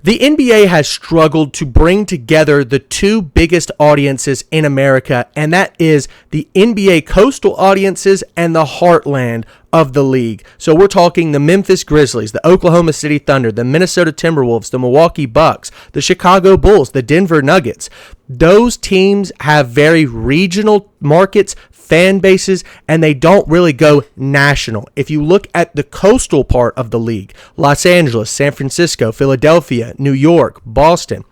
The NBA has struggled to bring together the two biggest audiences in America, and that is the NBA coastal audiences and the heartland of the league. So we're talking the Memphis Grizzlies, the Oklahoma City Thunder, the Minnesota Timberwolves, the Milwaukee Bucks, the Chicago Bulls, the Denver Nuggets. Those teams have very regional markets, fan bases, and they don't really go national. If you look at the coastal part of the league, Los Angeles, San Francisco, Philadelphia, New York, Boston,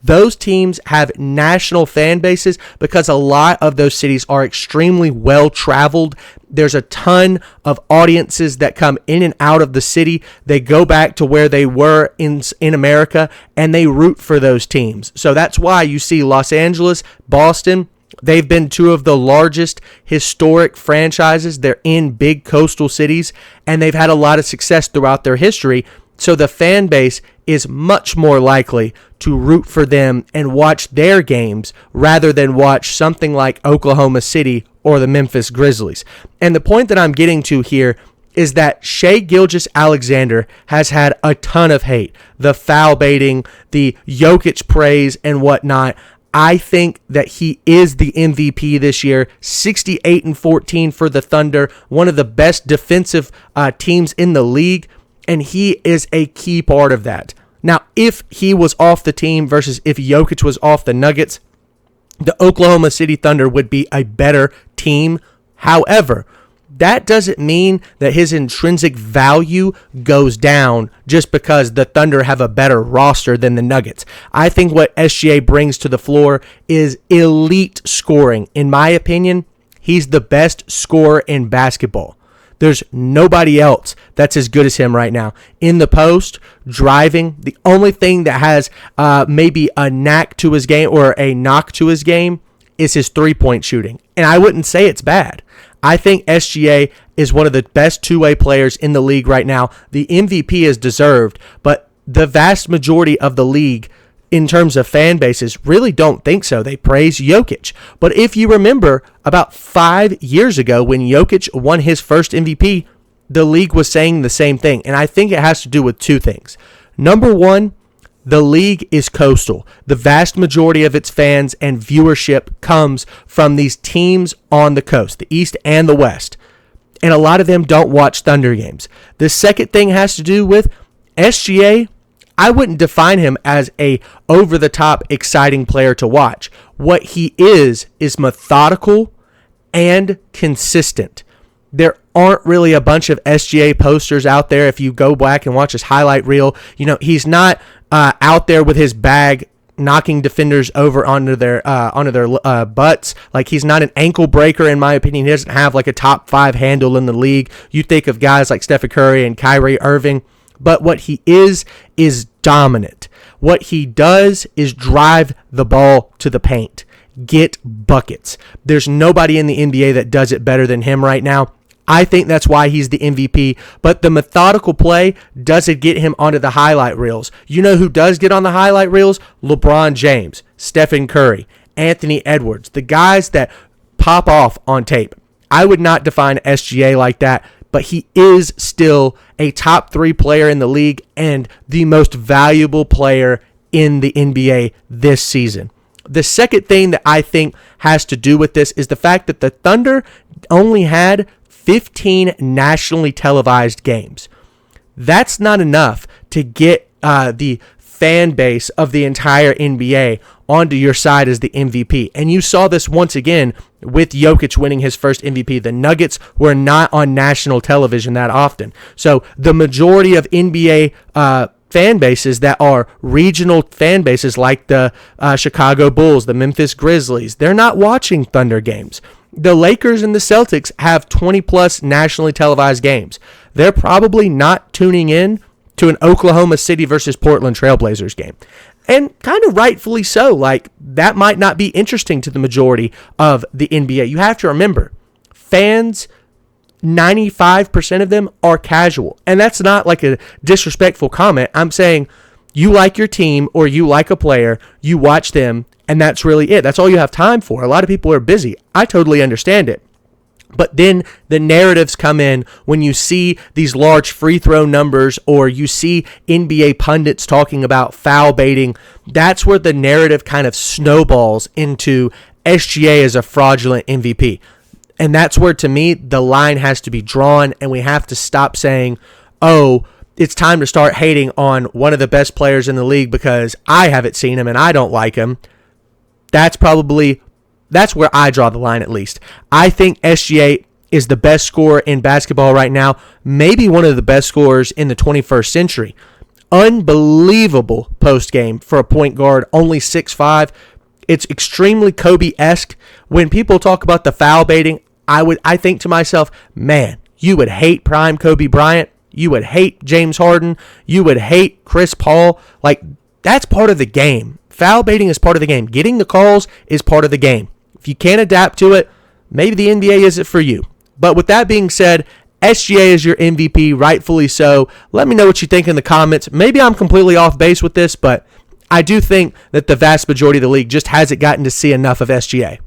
those teams have national fan bases because a lot of those cities are extremely well traveled. There's a ton of audiences that come in and out of the city. They go back to where they were in America and they root for those teams. So that's why you see Los Angeles, Boston. They've been two of the largest historic franchises. They're in big coastal cities, and they've had a lot of success throughout their history. So the fan base is much more likely to root for them and watch their games rather than watch something like Oklahoma City or the Memphis Grizzlies. And the point that I'm getting to here is that Shai Gilgeous-Alexander has had a ton of hate. The foul baiting, the Jokic praise, and whatnot. I think that he is the MVP this year. 68-14 for the Thunder, one of the best defensive teams in the league, and he is a key part of that. Now, if he was off the team versus if Jokic was off the Nuggets, the Oklahoma City Thunder would be a better team. However, that doesn't mean that his intrinsic value goes down just because the Thunder have a better roster than the Nuggets. I think what SGA brings to the floor is elite scoring. In my opinion, he's the best scorer in basketball. There's nobody else that's as good as him right now. In the post, driving, the only thing that has maybe a knack to his game or a knock to his game is his three-point shooting. And I wouldn't say it's bad. I think SGA is one of the best two-way players in the league right now. The MVP is deserved, but the vast majority of the league in terms of fan bases really don't think so. They praise Jokic. But if you remember, about 5 years ago when Jokic won his first MVP, the league was saying the same thing. And I think it has to do with two things. Number one, the league is coastal. The vast majority of its fans and viewership comes from these teams on the coast, the East and the West. And a lot of them don't watch Thunder games. The second thing has to do with SGA. I wouldn't define him as a over-the-top exciting player to watch. What he is methodical and consistent. There aren't really a bunch of SGA posters out there. If you go back and watch his highlight reel, he's not out there with his bag knocking defenders over onto their butts. Like, he's not an ankle breaker, in my opinion. He doesn't have like a top 5 handle in the league. You think of guys like Stephen Curry and Kyrie Irving. But what he is dominant. What he does is drive the ball to the paint, get buckets. There's nobody in the NBA that does it better than him right now. I think that's why he's the MVP. But the methodical play doesn't get him onto the highlight reels. You know who does get on the highlight reels? LeBron James, Stephen Curry, Anthony Edwards, the guys that pop off on tape. I would not define SGA like that, but he is still a top 3 player in the league and the most valuable player in the NBA this season. The second thing that I think has to do with this is the fact that the Thunder only had 15 nationally televised games. That's not enough to get the fan base of the entire NBA onto your side as the MVP. And you saw this once again with Jokic winning his first MVP. The Nuggets were not on national television that often. So the majority of NBA fan bases that are regional fan bases like the Chicago Bulls, the Memphis Grizzlies, they're not watching Thunder games. The Lakers and the Celtics have 20-plus nationally televised games. They're probably not tuning in to an Oklahoma City versus Portland Trailblazers game. And kind of rightfully so. Like, that might not be interesting to the majority of the NBA. You have to remember, fans, 95% of them are casual. And that's not like a disrespectful comment. I'm saying you like your team or you like a player, you watch them, and that's really it. That's all you have time for. A lot of people are busy. I totally understand it. But then the narratives come in when you see these large free throw numbers or you see NBA pundits talking about foul baiting. That's where the narrative kind of snowballs into SGA as a fraudulent MVP. And that's where, to me, the line has to be drawn, and we have to stop saying, oh, it's time to start hating on one of the best players in the league because I haven't seen him and I don't like him. That's where I draw the line, at least. I think SGA is the best scorer in basketball right now, maybe one of the best scorers in the 21st century. Unbelievable post game for a point guard, only 6'5". It's extremely Kobe-esque. When people talk about the foul baiting, I think to myself, man, you would hate prime Kobe Bryant. You would hate James Harden. You would hate Chris Paul. Like, that's part of the game. Foul baiting is part of the game. Getting the calls is part of the game. If you can't adapt to it, maybe the NBA isn't for you. But with that being said, SGA is your MVP, rightfully so. Let me know what you think in the comments. Maybe I'm completely off base with this, but I do think that the vast majority of the league just hasn't gotten to see enough of SGA.